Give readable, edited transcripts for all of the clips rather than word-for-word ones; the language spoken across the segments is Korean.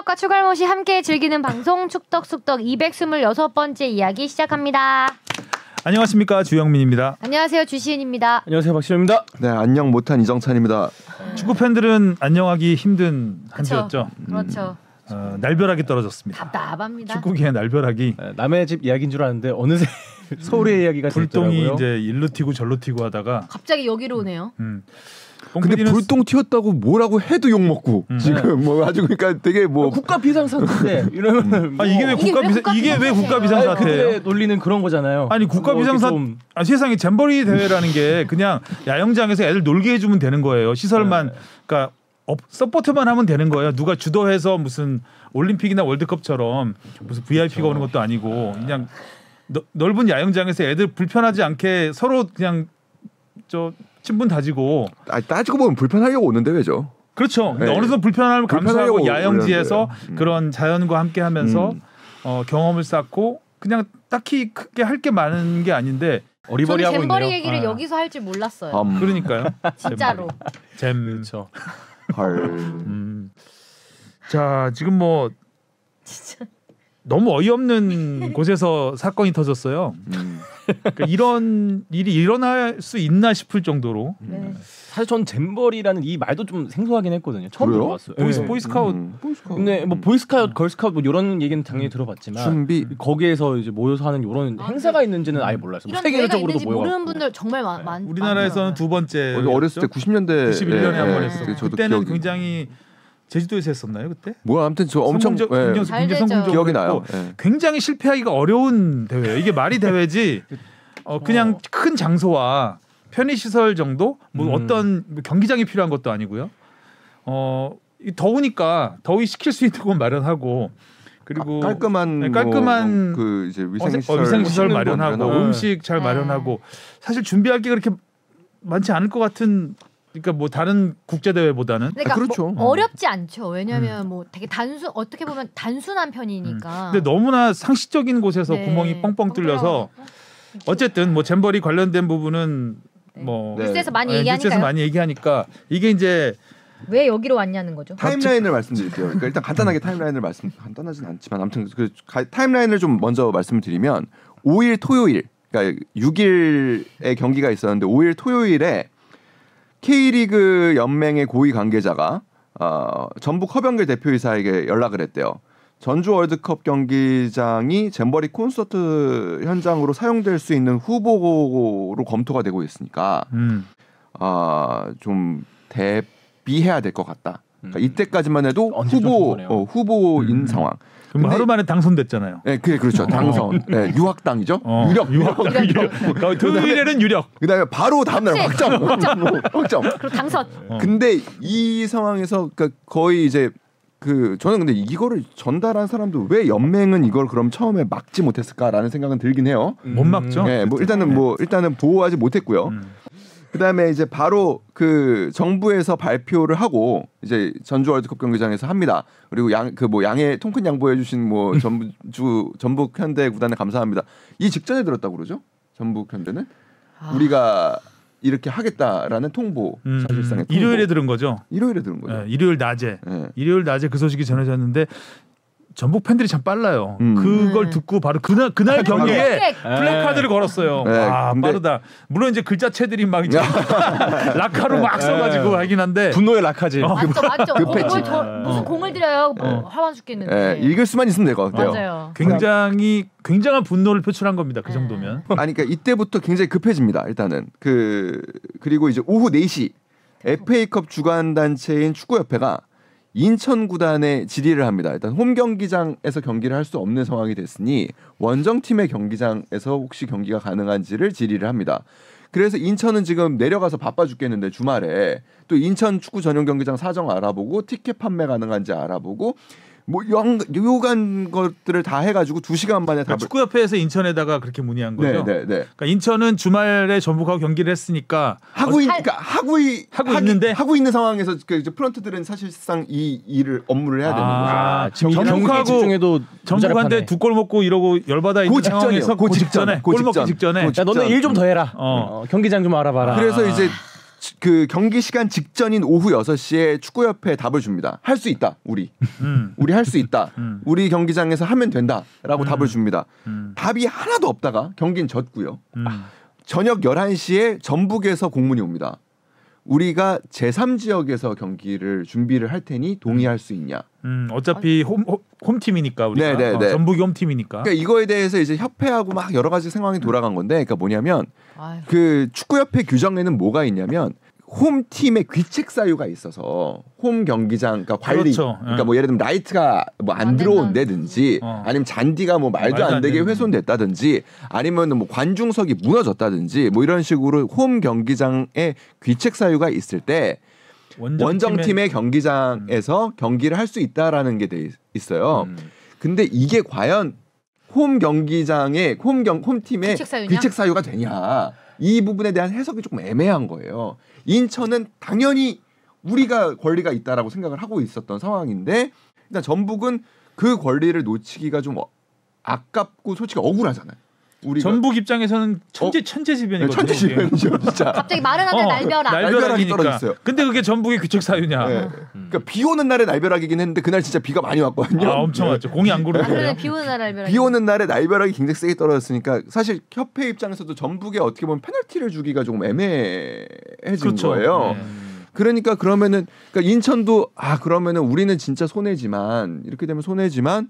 축덕과 추갈못이 함께 즐기는 방송 축덕숙덕 226번째 이야기 시작합니다. 안녕하십니까, 주영민입니다. 안녕하세요, 주시은입니다. 안녕하세요, 박시현입니다. 네, 안녕 못한 이정찬입니다. 축구 팬들은 안녕하기 힘든 한 주였죠. 그렇죠. 날벼락이 떨어졌습니다. 답답합니다. 축구계의 날벼락이. 남의 집 이야기인 줄 알았는데 어느새 서울의 이야기가 불똥이 됐더라고요. 이제 일로 튀고 절로 튀고 하다가 갑자기 여기로 오네요. 근데 불똥 튀었다고 뭐라고 해도 욕 먹고 지금 뭐 아주 그러니까 되게 뭐 국가 비상사태인데 이러면 뭐 이게 왜 국가 비상사태예요? 그들의 논리는 그런 거잖아요. 아니 국가 뭐 비상사태 세상에 잼버리 대회라는 게 그냥 야영장에서 애들 놀게 해주면 되는 거예요. 시설만 그러니까 서포트만 하면 되는 거예요. 누가 주도해서 무슨 올림픽이나 월드컵처럼 무슨 VIP가 오는 것도 아니고 그냥 넓은 야영장에서 애들 불편하지 않게 서로 그냥 친분 다지고. 따지고 보면 불편하려고 오는데 왜죠? 그렇죠. 근데 네. 어느 정도 불편함을 감수하고 야영지에서 그런 자연과 함께하면서 경험을 쌓고 그냥 딱히 크게 할 게 많은 게 아닌데 어리버리하고 있네요. 잼버리 얘기를 여기서 할 줄 몰랐어요. 그러니까요. 진짜로. 그렇죠. 자, 지금 뭐 진짜. 너무 어이없는 곳에서 사건이 터졌어요. 그러니까 이런 일이 일어날 수 있나 싶을 정도로. 사실 전 잼버리라는 이 말도 좀 생소하긴 했거든요. 처음 그래요? 들어봤어요. 보이스카웃. 근데 뭐 보이스카웃, 걸스카웃 뭐 이런 얘기는 당연히 들어봤지만 준비 거기에서 이제 모여서 하는 이런 행사가 있는지는 아예 몰랐어요. 이런 세계적으로도 대회가 있는지 모여갖고. 모르는 분들 정말 많. 우리나라에서는 두 번째. 어렸을 때 90년대 91년에 한 번 예, 했어. 저도 그때는 기억이... 굉장히 제주도에서 했었나요 그때? 뭐야 아무튼 저 엄청 굉장히 성공적으로 기억이 나요. 굉장히 실패하기가 어려운 대회예요. 이게 말이 대회지 그냥 큰 장소와 편의시설 정도 뭐 어떤 경기장이 필요한 것도 아니고요. 더우니까 더위 식힐 수 있는 건 마련하고 그리고 깔끔한 그 이제 위생시설 마련하고 음식 잘 마련하고 사실 준비할 게 그렇게 많지 않을 것 같은. 그러니까 뭐 다른 국제 대회보다는 그러니까 그렇죠. 뭐 어렵지 않죠. 왜냐하면 뭐 되게 어떻게 보면 단순한 편이니까. 근데 너무나 상식적인 곳에서 구멍이 뻥뻥 뚫려서 어쨌든 뭐 잼버리 관련된 부분은 뭐 뉴스에서 많이 얘기하니까 이게 이제 왜 여기로 왔냐는 거죠. 타임라인을 말씀드릴게요. 그러니까 일단 간단하게 타임라인을 간단하진 않지만 아무튼 그 타임라인을 좀 먼저 말씀을 드리면 5일 토요일 그러니까 6일에 경기가 있었는데 5일 토요일에 K리그 연맹의 고위 관계자가 전북 허병길 대표이사에게 연락을 했대요. 전주 월드컵 경기장이 잼버리 콘서트 현장으로 사용될 수 있는 후보로 검토가 되고 있으니까 좀 대비해야 될 것 같다. 그러니까 이때까지만 해도 후보인 상황. 그럼 하루 만에 당선됐잖아요. 네, 그렇죠. 당선. 네, 유학당이죠. 유력. 토요일에는 유력. 그다음에 바로 다음날 확정. 그리고 당선. 근데 이 상황에서 그러니까 거의 이제 저는 근데 이거를 전달한 사람도 왜 연맹은 이걸 그럼 처음에 막지 못했을까라는 생각은 들긴 해요. 못 막죠. 네, 뭐 일단은 보호하지 못했고요. 그다음에 이제 바로 그 정부에서 발표를 하고 이제 전주 월드컵 경기장에서 합니다. 그리고 양해 통큰 양보해 주신 뭐 전북 현대 구단에 감사합니다. 이 직전에 들었다고 그러죠? 전북 현대는 우리가 이렇게 하겠다라는 통보 사실상의 통보. 일요일에 들은 거죠. 일요일에 들은 거죠. 네, 일요일 낮에 그 소식이 전해졌는데 전북 팬들이 참 빨라요. 그걸 듣고 바로 그날 경기에 플래카드를 걸었어요. 빠르다. 물론 이제 글자체들이 막 이제 라카로 막 써가지고 하긴 한데 분노의 라카지. 맞죠. 급했지. 무슨 공을 들여요. 화만 죽겠는데. 읽을 수만 있으면 될 것 같아요. 맞아요. 굉장한 분노를 표출한 겁니다. 그 정도면. 아니 그러니까 이때부터 굉장히 급해집니다. 일단은 그리고 이제 오후 4시 FA컵 주관 단체인 축구협회가 인천 구단에 질의를 합니다. 일단 홈 경기장에서 경기를 할 수 없는 상황이 됐으니 원정팀의 경기장에서 혹시 경기가 가능한지를 질의를 합니다. 그래서 인천은 지금 내려가서 바빠 죽겠는데 주말에 또 인천 축구 전용 경기장 사정 알아보고 티켓 판매 가능한지 알아보고 뭐 요간 것들을 다 해가지고 2시간 만에 그러니까 축구협회에서 인천에다가 그렇게 문의한 거죠. 네. 그러니까 인천은 주말에 전북하고 경기를 했으니까 하고 있는 상황에서 이제 프런트들은 사실상 이 업무를 해야 되는 거죠. 전북한테 2골 먹고 이러고 열받아 있는 상황에서 그 직전에 골 먹기 직전에. 야, 너는 일 좀 더 해라. 경기장 좀 알아봐라. 그래서 이제 그 경기 시간 직전인 오후 6시에 축구협회에 답을 줍니다. 할 수 있다. 우리 할 수 있다. 우리 경기장에서 하면 된다라고 답을 줍니다. 답이 하나도 없다가 경기는 졌고요. 저녁 11시에 전북에서 공문이 옵니다. 우리가 제3지역에서 경기를 준비를 할 테니 동의할 수 있냐. 어차피 홈팀이니까 우리가 네네네. 전북이 홈팀이니까. 그러니까 이거에 대해서 이제 협회하고 막 여러 가지 상황이 돌아간 건데, 그러니까 뭐냐면 그 축구협회 규정에는 뭐가 있냐면 홈팀의 귀책 사유가 있어서 홈 경기장 그러니까 관리 그렇죠. 그러니까 뭐 예를 들면 라이트가 뭐 안 들어온다든지 아니면 잔디가 뭐 말도 안 되게 훼손됐다든지 아니면 뭐 관중석이 무너졌다든지 뭐 이런 식으로 홈 경기장에 귀책 사유가 있을 때 원정팀의 경기장에서 경기를 할 수 있다라는 게 돼 있어요. 근데 이게 과연 홈 경기장의 홈팀의 귀책 사유가 되냐? 이 부분에 대한 해석이 조금 애매한 거예요. 인천은 당연히 우리가 권리가 있다라고 생각을 하고 있었던 상황인데 일단 전북은 그 권리를 놓치기가 좀 아깝고 솔직히 억울하잖아요. 우리가 전북 입장에서는 천재지변이거든요. 천재지변이죠, 진짜. 갑자기 마른 하늘 날벼락이 떨어졌어요. 근데 그게 전북의 귀책 사유냐? 네. 그러니까 비 오는 날에 날벼락이긴 했는데 그날 진짜 비가 많이 왔거든요. 엄청 왔죠. 공이 안 구르고. 비 오는 날 날벼락. 비 오는 날에 날벼락이 굉장히 세게 떨어졌으니까 사실 협회 입장에서도 전북에 어떻게 보면 페널티를 주기가 조금 애매해진 그렇죠. 거예요. 그러니까 그러면은 그러니까 인천도 그러면은 우리는 진짜 손해지만 이렇게 되면 손해지만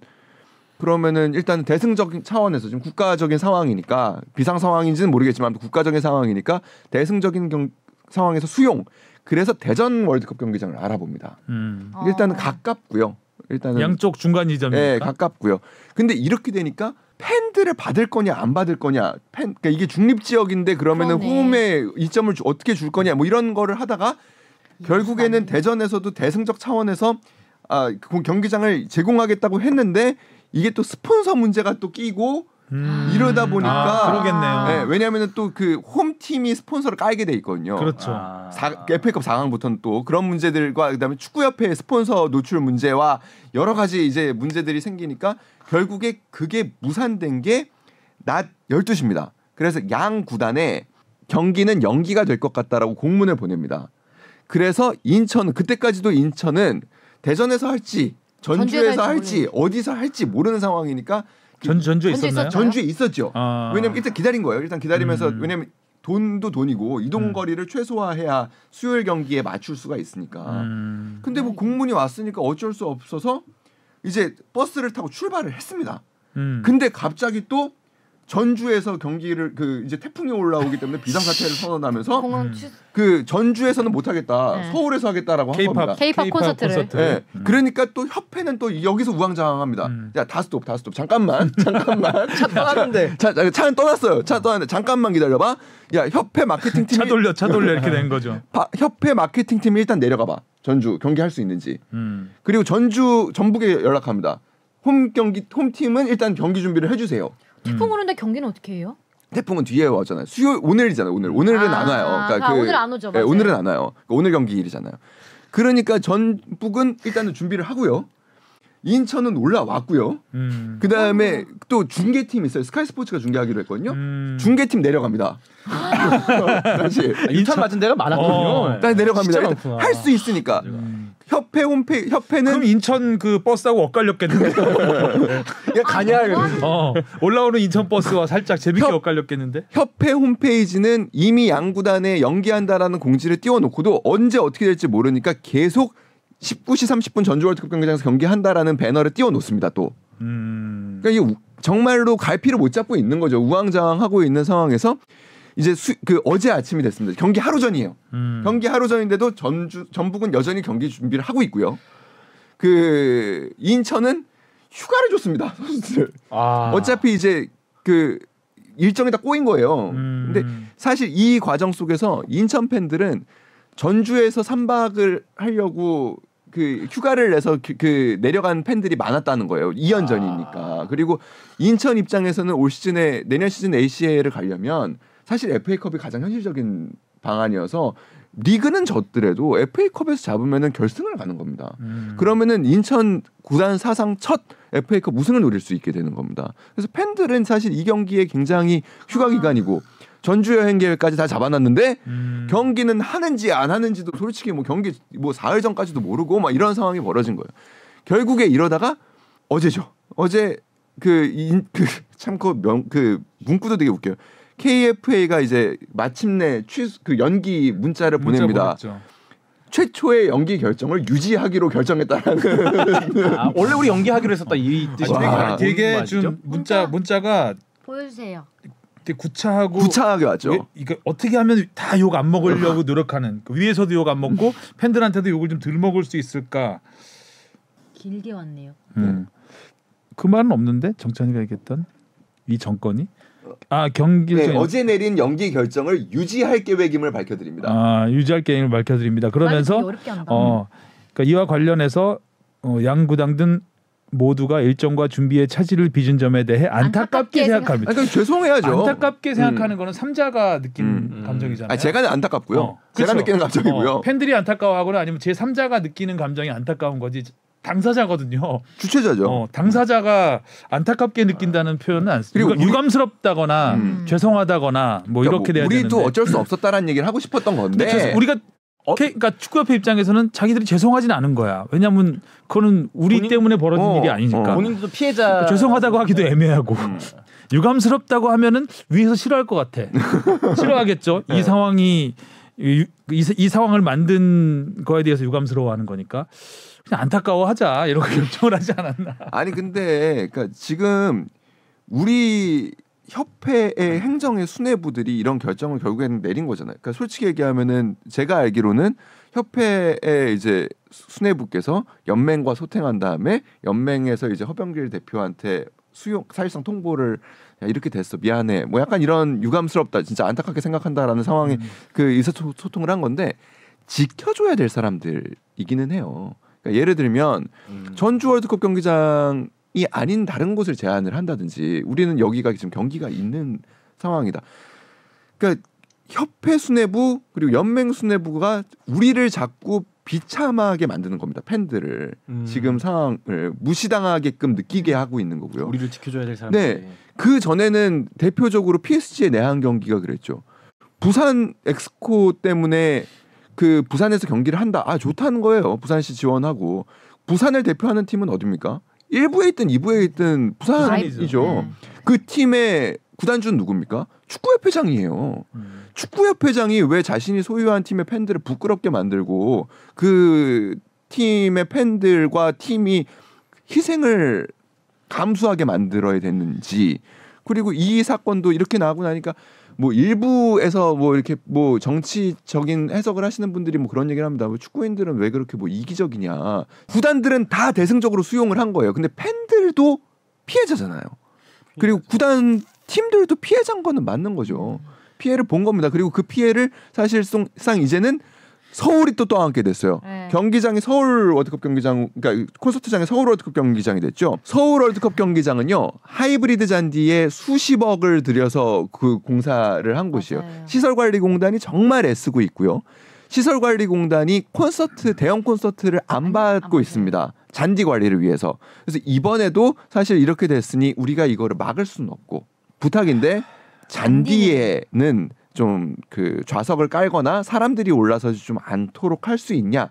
그러면은 일단 대승적인 차원에서 지금 국가적인 상황이니까 비상 상황인지는 모르겠지만 국가적인 상황이니까 대승적인 상황에서 수용. 그래서 대전 월드컵 경기장을 알아봅니다. 일단은 가깝고요. 일단은 양쪽 중간 지점이니까. 네, 가깝고요. 근데 이렇게 되니까 팬들을 받을 거냐 안 받을 거냐. 그러니까 이게 중립 지역인데 그러면은 홈에 이점을 어떻게 줄 거냐 뭐 이런 거를 하다가 결국에는 대전에서도 대승적 차원에서 경기장을 제공하겠다고 했는데 이게 또 스폰서 문제가 또 끼고 이러다 보니까 그러겠네요. 네, 왜냐하면 또 그 홈팀이 스폰서를 깔게 돼 있거든요. 그렇죠. FA컵 4강부터는 또 그런 문제들과 그다음에 축구협회 스폰서 노출 문제와 여러 가지 이제 문제들이 생기니까 결국에 그게 무산된 게 낮 12시입니다. 그래서 양 구단에 경기는 연기가 될 것 같다라고 공문을 보냅니다. 그래서 인천은 그때까지도 인천은 대전에서 할지 전주에서 할지 어디서 할지 모르는 상황이니까 전주에 있었나요? 전주에 있었죠. 왜냐면 일단 기다린 거예요. 일단 기다리면서 왜냐면 돈도 돈이고 이동 거리를 최소화해야 수요일 경기에 맞출 수가 있으니까. 근데 뭐 공문이 왔으니까 어쩔 수 없어서 이제 버스를 타고 출발을 했습니다. 근데 갑자기 또 전주에서 경기를 이제 태풍이 올라오기 때문에 비상사태를 선언하면서 그 전주에서는 못하겠다. 서울에서 하겠다라고 한 겁니다. K-팝 콘서트를. 네. 그러니까 또 협회는 또 여기서 우왕좌왕합니다. 야, 다 스톱. 잠깐만. 차 떠났는데. 차는 떠났어요. 차 떠났는데 잠깐만 기다려봐. 야, 협회 마케팅 팀이 차 돌려 이렇게 된 거죠. 협회 마케팅 팀이 일단 내려가봐. 전주 경기할 수 있는지. 그리고 전북에 연락합니다. 홈팀은 일단 경기 준비를 해주세요. 태풍 오는데 경기는 어떻게 해요? 태풍은 뒤에 왔잖아요. 오늘이잖아요. 오늘은 안 와요. 그러니까 오늘 안 오죠. 맞아요. 오늘은 안 와요. 그러니까 오늘 경기일이잖아요. 그러니까 전북은 일단은 준비를 하고요. 인천은 올라왔고요. 그 다음에 또 중계팀 있어요. 스카이스포츠가 중계하기로 했거든요. 중계팀 내려갑니다. 사실 인천 맞은 데가 많았거든요. 다시 내려갑니다. 할 수 있으니까. 협회 협회는 그럼 인천 그 버스하고 엇갈렸겠는데. 야 가냐? 올라오는 인천 버스와 살짝 재밌게 엇갈렸겠는데. 협회 홈페이지는 이미 양구단에 연기한다라는 공지를 띄워놓고도 언제 어떻게 될지 모르니까 계속 19시 30분 전주 월드컵 경기장에서 경기한다라는 배너를 띄워놓습니다. 또. 그러니까 이게 정말로 갈피를 못 잡고 있는 거죠. 우왕좌왕하고 있는 상황에서 이제 어제 아침이 됐습니다. 경기 하루 전이에요. 경기 하루 전인데도 전북은 여전히 경기 준비를 하고 있고요. 그 인천은 휴가를 줬습니다. 선수들. 어차피 이제 그 일정이 다 꼬인 거예요. 근데 사실 이 과정 속에서 인천 팬들은 전주에서 3박을 하려고 그 휴가를 내서 그 내려간 팬들이 많았다는 거예요. 2연 전이니까. 그리고 인천 입장에서는 올 시즌에 내년 시즌 ACL을 가려면 사실 FA컵이 가장 현실적인 방안이어서 리그는 졌더라도 FA컵에서 잡으면은 결승을 가는 겁니다. 그러면은 인천 구단 사상 첫 FA컵 우승을 노릴 수 있게 되는 겁니다. 그래서 팬들은 사실 이 경기에 굉장히 휴가 기간이고 전주 여행 계획까지 다 잡아놨는데 경기는 하는지 안 하는지도 솔직히 뭐 경기 뭐 사흘 전까지도 모르고 막 이런 상황이 벌어진 거예요. 결국에 이러다가 어제죠. 어제 그 문구도 되게 웃겨요. KFA가 이제 마침내 그 연기 문자를 보냅니다. 보냈죠. 최초의 연기 결정을 유지하기로 결정했다라는. 원래 우리 연기하기로 했었다 이 뜻이. 되게 좀 문자가 보여주세요. 되게 구차하게 왔죠. 이거 어떻게 하면 다 욕 안 먹으려고 노력하는 그 위에서도 욕 안 먹고 팬들한테도 욕을 좀 덜 먹을 수 있을까? 길게 왔네요. 그 말은 없는데 정찬이가 얘기했던 이 정권이 경기 어제 내린 연기 결정을 유지할 계획임을 밝혀드립니다. 유지할 계획을 밝혀드립니다. 그러면서 그러니까 이와 관련해서 양 구당 등 모두가 일정과 준비에 차질을 빚은 점에 대해 안타깝게 생각합니다. 그러니까 죄송해야죠. 안타깝게 생각하는 거는 삼자가 느끼는 감정이잖아요. 제가 안타깝고요. 제가 느끼는 감정이고요. 팬들이 안타까워하거나 아니면 제 3자가 느끼는 감정이 안타까운 거지. 당사자거든요. 주체자죠. 당사자가 안타깝게 느낀다는 표현은 안 쓰고 그리고 유감스럽다거나 죄송하다거나 뭐 그러니까 이렇게 돼야 우리도 되는데 어쩔 수 없었다라는 얘기를 하고 싶었던 건데 우리가 그러니까 축구협회 입장에서는 자기들이 죄송하지는 않은 거야. 왜냐하면 그거는 우리 때문에 벌어진 일이 아니니까. 본인도 피해자. 죄송하다고 하기도 애매하고 유감스럽다고 하면은 위에서 싫어할 것 같아. 싫어하겠죠. 이 상황이 이 상황을 만든 거에 대해서 유감스러워하는 거니까 그냥 안타까워하자 이렇게 결정을 하지 않았나. 아니 근데 그러니까 지금 우리 협회의 행정의 수뇌부들이 이런 결정을 결국에는 내린 거잖아요. 그러니까 솔직히 얘기하면은 제가 알기로는 협회의 이제 수뇌부께서 연맹과 소통한 다음에 연맹에서 이제 허병길 대표한테 사실상 통보를 야, 이렇게 됐어 미안해 뭐 약간 이런 유감스럽다 진짜 안타깝게 생각한다라는 상황에 그 의사소통을 한 건데 지켜줘야 될 사람들이기는 해요. 그러니까 예를 들면 전주 월드컵 경기장 이 아닌 다른 곳을 제안을 한다든지 우리는 여기가 지금 경기가 있는 상황이다. 그러니까 협회 수뇌부 그리고 연맹 수뇌부가 우리를 자꾸 비참하게 만드는 겁니다. 팬들을 지금 상황을 무시당하게끔 느끼게 하고 있는 거고요. 우리를 지켜줘야 될 사람들. 네, 그 전에는 대표적으로 PSG의 내한 경기가 그랬죠. 부산 엑스코 때문에 그 부산에서 경기를 한다. 좋다는 거예요. 부산시 지원하고 부산을 대표하는 팀은 어디입니까? 1부에 있든 2부에 있든 부산이죠. 그 팀의 구단주는 누굽니까? 축구협회장이에요. 축구협회장이 왜 자신이 소유한 팀의 팬들을 부끄럽게 만들고 그 팀의 팬들과 팀이 희생을 감수하게 만들어야 됐는지 그리고 이 사건도 이렇게 나오고 나니까 뭐 일부에서 뭐 이렇게 뭐 정치적인 해석을 하시는 분들이 뭐 그런 얘기를 합니다. 뭐 축구인들은 왜 그렇게 뭐 이기적이냐. 구단들은 다 대승적으로 수용을 한 거예요. 근데 팬들도 피해자잖아요. 그리고 구단 팀들도 피해자인 거는 맞는 거죠. 피해를 본 겁니다. 그리고 그 피해를 사실상 이제는 서울이 또 떠안게 됐어요. 경기장이 서울 월드컵 경기장, 그러니까 콘서트장이 서울 월드컵 경기장이 됐죠. 서울 월드컵 경기장은요 하이브리드 잔디에 수십억을 들여서 그 공사를 한 곳이에요. 시설관리공단이 정말 애쓰고 있고요. 시설관리공단이 대형 콘서트를 안 받고 있습니다. 잔디 관리를 위해서. 그래서 이번에도 사실 이렇게 됐으니 우리가 이거를 막을 수는 없고 부탁인데 잔디에는 좀 그 좌석을 깔거나 사람들이 올라서지 좀 않도록 할 수 있냐?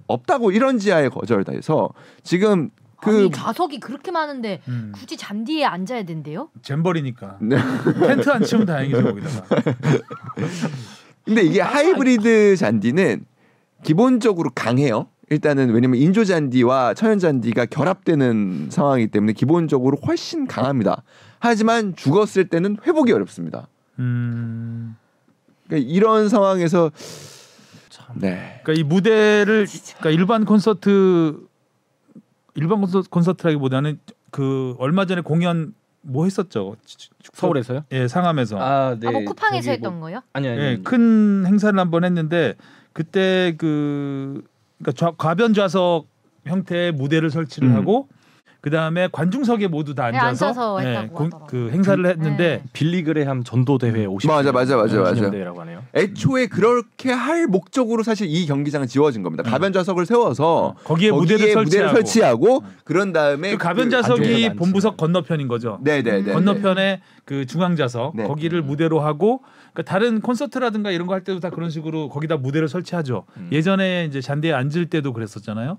없다고 이런 지하에 거절다해서 지금 아니 좌석이 그렇게 많은데 굳이 잔디에 앉아야 된대요? 잼버리니까. 텐트 안 치면 다행이죠 거기다가. 근데 이게 하이브리드 잔디는 기본적으로 강해요. 일단은 왜냐면 인조 잔디와 천연 잔디가 결합되는 상황이기 때문에 기본적으로 훨씬 강합니다. 하지만 죽었을 때는 회복이 어렵습니다. 그러니까 이런 상황에서 네. 그러니까 이 무대를 그러니까 일반 콘서트라기보다는 그 얼마 전에 공연 뭐 했었죠? 서울에서요? 예, 상암에서. 네. 뭐 쿠팡에서 했던 거요? 아니요. 예, 큰 행사를 한번 했는데 그때 그러니까 과변 좌석 형태의 무대를 설치를 하고 그다음에 관중석에 모두 다 네, 앉아서, 앉아서 했다고 하더라고요. 그 행사를 했는데 네. 빌리 그레함 전도 대회 50. 맞아. 대회라고 하네요. 애초에 그렇게 할 목적으로 사실 이 경기장은 지어진 겁니다. 가변좌석을 세워서 거기에 무대를 설치하고 그런 다음에 그 가변좌석이 그 본부석 건너편인 거죠. 네네네. 건너편에 그 중앙좌석 네. 거기를 무대로 하고 그러니까 다른 콘서트라든가 이런 거 할 때도 다 그런 식으로 거기다 무대를 설치하죠. 예전에 이제 잔디에 앉을 때도 그랬었잖아요.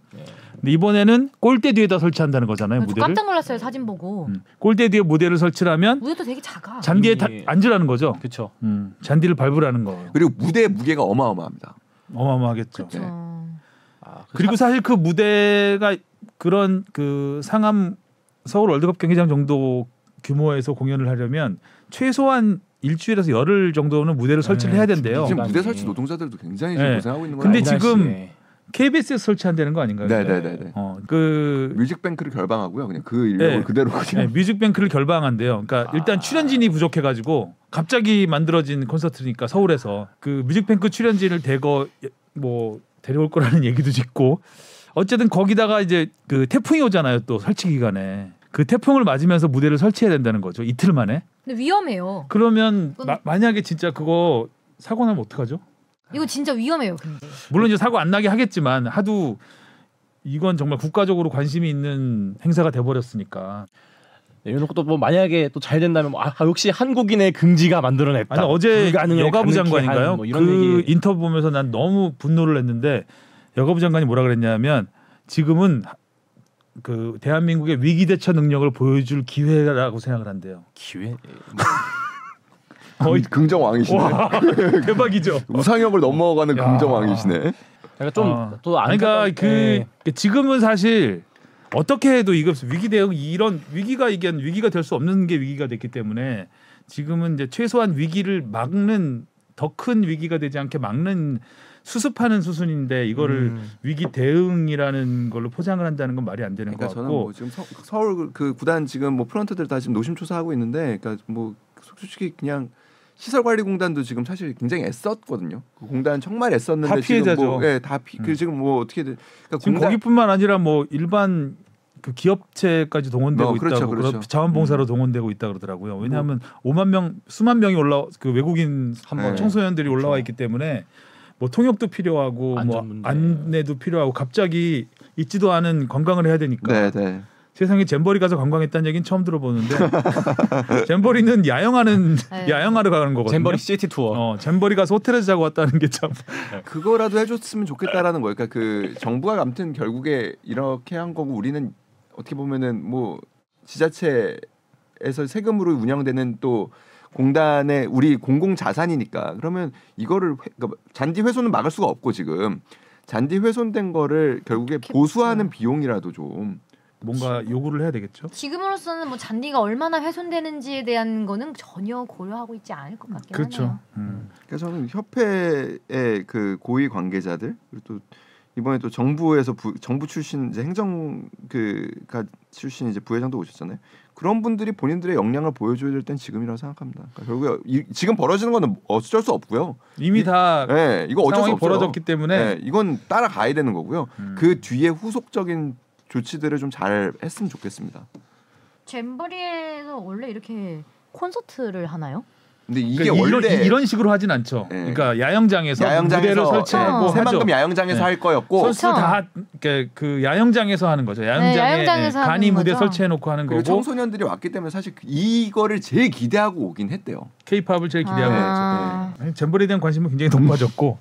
근데 이번에는 골대 뒤에다 설치한다는 거잖아요. 저 무대를. 깜짝 놀랐어요 사진 보고. 골대 뒤에 무대를 설치를 하면 무대도 되게 작아. 잔디에 다 앉으라는 거죠. 그렇죠. 잔디를 밟으라는 거예요. 그리고 무대의 무게가 어마어마합니다. 어마어마하겠죠. 그쵸. 네. 그리고 사실 그 무대가 그런 그 상암 서울 월드컵 경기장 정도 규모에서 공연을 하려면 최소한 일주일에서 열흘 정도는 무대를 설치를 해야 된대요. 지금 무대 설치 노동자들도 굉장히 지금 네. 고생하고 있는 거예요. 근데 지금 KBS에서 설치한다는 거 아닌가요? 네네네. 그 뮤직뱅크를 결방하고요. 그냥 그 인력을 네. 그대로 그냥. 네, 뮤직뱅크를 결방한대요. 그러니까 일단 출연진이 부족해가지고 갑자기 만들어진 콘서트니까 서울에서 그 뮤직뱅크 출연진을 대거 뭐 데려올 거라는 얘기도 짓고 어쨌든 거기다가 이제 그 태풍이 오잖아요. 또 설치 기간에 그 태풍을 맞으면서 무대를 설치해야 된다는 거죠. 이틀 만에. 근데 위험해요. 그러면 만약에 진짜 그거 사고 나면 어떡하죠? 이거 진짜 위험해요. 근데. 물론 이제 사고 안 나게 하겠지만 하도 이건 정말 국가적으로 관심이 있는 행사가 돼버렸으니까. 이런 것도 뭐 만약에 또 잘 된다면 뭐 역시 한국인의 긍지가 만들어냈다. 아니 어제 여가부 장관인가요? 뭐 이런 그 얘기. 인터뷰 보면서 난 너무 분노를 했는데 여가부 장관이 뭐라 그랬냐면 지금은 그 대한민국의 위기 대처 능력을 보여줄 기회라고 생각을 한대요. 기회. 긍정왕이시네. 와, 대박이죠. 우상혁을 넘어가는 야. 긍정왕이시네. 약간 좀또 그러니까 그 지금은 사실 어떻게 해도 이거 위기 대응 이런 위기가 이게 위기가 될 수 없는 게 위기가 됐기 때문에 지금은 이제 최소한 위기를 막는 더 큰 위기가 되지 않게 막는 수습하는 수순인데 이거를 위기 대응이라는 걸로 포장을 한다는 건 말이 안 되는 그러니까 것 저는 같고 뭐 지금 서울 그 구단 지금 뭐 프런트들 다 지금 노심초사하고 있는데, 그러니까 뭐 솔직히 그냥 시설관리공단도 지금 사실 굉장히 애썼거든요. 그 공단 정말 애썼는데 다 피해자죠. 지금 뭐, 예, 그 지금 뭐 어떻게든 그러니까 지금 거기뿐만 아니라 뭐 일반 그 기업체까지 동원되고 그렇죠, 있다고 그렇죠. 자원봉사로 동원되고 있다 그러더라고요. 왜냐하면 5만 명, 수만 명이 그 외국인 청소년들이 올라와 있기 때문에 뭐 통역도 필요하고 뭐 안내도 필요하고 갑자기 있지도 않은 관광을 해야 되니까. 네. 세상에 잼버리 가서 관광했다는 얘기는 처음 들어보는데 잼버리는 야영하러 가는 거거든요. 잼버리 시티 투어. 잼버리 가서 호텔에서 자고 왔다는 게 참. 그거라도 해줬으면 좋겠다라는 거예요. 그러니까 그 정부가 아무튼 결국에 이렇게 한 거고 우리는 어떻게 보면은 뭐 지자체에서 세금으로 운영되는 또 공단의 우리 공공 자산이니까 그러면 이거를 그러니까 잔디 훼손은 막을 수가 없고 지금 잔디 훼손된 거를 결국에 보수하는 비용이라도 좀 뭔가 요구를 해야 되겠죠. 지금으로서는 뭐 잔디가 얼마나 훼손되는지에 대한 거는 전혀 고려하고 있지 않을 것 같긴 그렇죠. 하네요. 그래서 저는 협회의 그 고위 관계자들 그리고 또 이번에 또 정부에서 정부 출신 이제 행정 출신 이제 부회장도 오셨잖아요. 그런 분들이 본인들의 역량을 보여줘야 될 땐 지금이라고 생각합니다. 그러니까 결국에 지금 벌어지는 거는 어쩔 수 없고요. 이미 다 이거 어쩔 수 상황이 없어요. 벌어졌기 때문에 이건 따라가야 되는 거고요. 그 뒤에 후속적인 조치들을 좀 잘 했으면 좋겠습니다. 잼버리에서 원래 이렇게 콘서트를 하나요? 근데 이게 그러니까 원래 이런 식으로 하진 않죠. 네. 그러니까 야영장에서 무대를 설치하고 새만금 야영장에서 할 거였고 선수 다 그 야영장에서 하는 거죠. 야영장에서 간이 무대 설치해놓고 하는 그리고 거고. 청소년들이 왔기 때문에 사실 이거를 제일 기대하고 오긴 했대요. K-팝을 제일 기대하고 있죠. 잼버리에 대한 관심은 굉장히 높아졌고.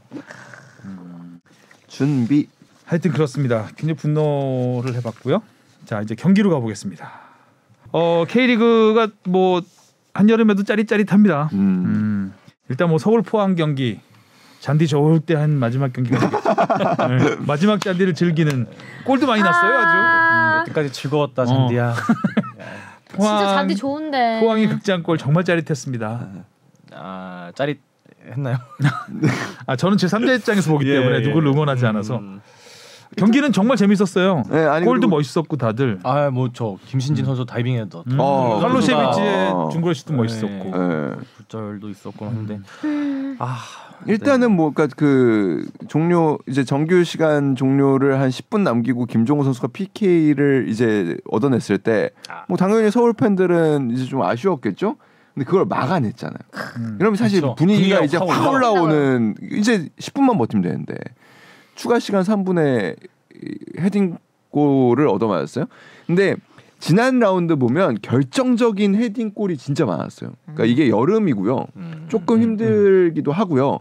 준비. 하여튼 그렇습니다. 굉장히 분노를 해봤고요. 자 이제 경기로 가보겠습니다. K리그가 뭐 한여름에도 짜릿짜릿합니다. 일단 뭐 서울 포항 경기 잔디 좋을 때 한 마지막 경기가 되겠죠. 네. 마지막 잔디를 즐기는 골도 많이 났어요. 아주 여태까지 즐거웠다 잔디야. 진짜 잔디 좋은데. 포항의 극장골 정말 짜릿했습니다. 짜릿했나요? 저는 제 3자 입장에서 보기 때문에 누구를 응원하지 않아서 경기는 정말 재밌었어요. 네, 아니, 골도 그리고- 멋있었고 다들. 아 뭐 저 김신진 선수 다이빙 헤더. 칼로세비치의 어. 중거리슛도 멋있었고. 네. 굴절도 있었고 하는데 일단은 뭐 그러니까 그 종료 이제 정규 시간 종료를 한 10분 남기고 김종호 선수가 PK를 이제 얻어냈을 때 뭐 당연히 서울 팬들은 이제 좀 아쉬웠겠죠. 근데 그걸 막아냈잖아요. 그러면 사실 그렇죠. 분위기가 분위기가 이제 확 확 올라오는 이제 10분만 버티면 되는데 추가 시간 3분에 헤딩골을 얻어맞았어요. 근데 지난 라운드 보면 결정적인 헤딩골이 진짜 많았어요. 그러니까 이게 여름이고요. 조금 힘들기도 하고요.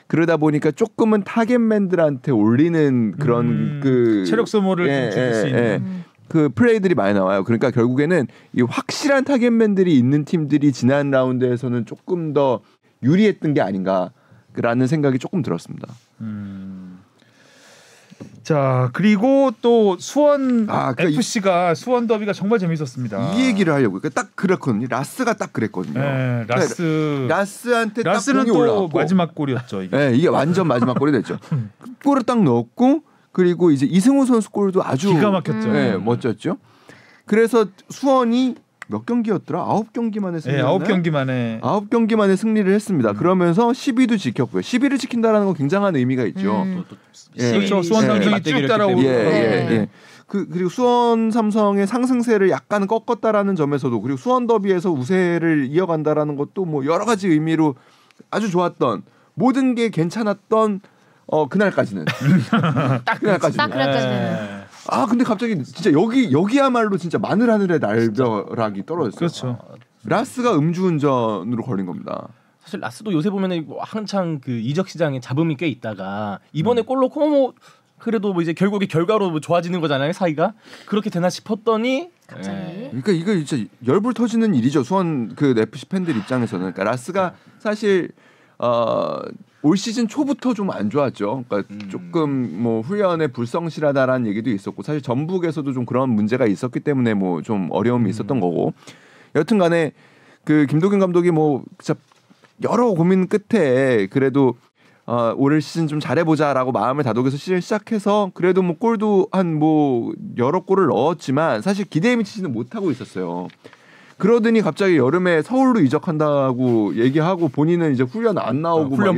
그러다 보니까 조금은 타겟맨들한테 올리는 그런 그 체력 소모를 좀 줄일 수 있는. 그 플레이들이 많이 나와요. 그러니까 결국에는 이 확실한 타겟맨들이 있는 팀들이 지난 라운드에서는 조금 더 유리했던 게 아닌가라는 생각이 조금 들었습니다. 자 그리고 또 수원 그 FC가 수원 더비가 정말 재밌었습니다. 이 얘기를 하려고. 그러니까 딱 그렇거든요. 라스가 딱 그랬거든요. 네, 라스한테 딱 라스는 공이 또 올라갔고 마지막 골이었죠. 이게. 네, 이게 완전 마지막 골이 됐죠. 골을 딱 넣었고 그리고 이제 이승우 선수 골도 아주 기가 막혔죠. 네, 멋졌죠. 그래서 수원이 몇 경기였더라? 9경기 만에 승리했나요? 9경기 만에 9경기 만에 승리를 했습니다. 그러면서 10위도 지켰고요. 10위를 지킨다라는 건 굉장한 의미가 있죠. 예. 그렇죠. 수원 삼성이 쭉 따라오고 예. 그리고 수원 삼성의 상승세를 약간 꺾었다라는 점에서도 그리고 수원 더비에서 우세를 이어간다라는 것도 뭐 여러 가지 의미로 아주 좋았던 모든 게 괜찮았던 그날까지는 딱 그날까지는. 근데 갑자기 진짜 여기야말로 진짜 마늘 하늘의 날벼락이 떨어졌어요. 그렇죠. 라스가 음주운전으로 걸린 겁니다. 사실 라스도 요새 보면은 한창 그 이적 시장에 잡음이 꽤 있다가 이번에 골 넣고 뭐 그래도 뭐 이제 결국에 결과로 뭐 좋아지는 거잖아요 사이가 그렇게 되나 싶었더니 갑자기. 그러니까 이거 진짜 열불 터지는 일이죠. 수원 그 FC 팬들 입장에서는. 그러니까 라스가 사실 올 시즌 초부터 좀 안 좋았죠. 그러니까 조금 뭐 훈련에 불성실하다라는 얘기도 있었고 사실 전북에서도 좀 그런 문제가 있었기 때문에 뭐 좀 어려움이 있었던 거고. 여튼간에 그 김도균 감독이 뭐 진짜 여러 고민 끝에 그래도 올 시즌 좀 잘해보자라고 마음을 다독여서 시즌 시작해서 그래도 뭐 골도 한 뭐 여러 골을 넣었지만 사실 기대에 미치지는 못하고 있었어요. 그러더니 갑자기 여름에 서울로 이적한다고 얘기하고 본인은 이제 훈련 안 나오고 막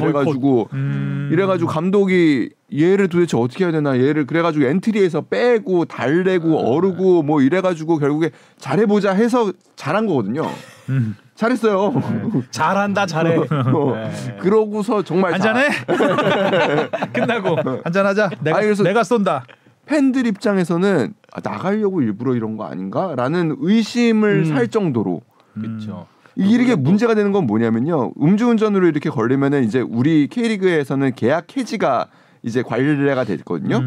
이래가지고 감독이 얘를 도대체 어떻게 해야 되나 얘를 그래가지고 엔트리에서 빼고 달래고 어르고 뭐 이래가지고 결국에 잘해보자 해서 잘한 거거든요. 잘했어요. 잘한다 잘해. 그러고서 정말 한잔해. 끝나고 한잔하자. 내가 쏜다. 팬들 입장에서는 나가려고 일부러 이런 거 아닌가라는 의심을 살 정도로. 그렇죠. 이게 문제가 되는 건 뭐냐면요. 음주운전으로 이렇게 걸리면은 이제 우리 K리그에서는 계약 해지가 이제 관리가 됐거든요.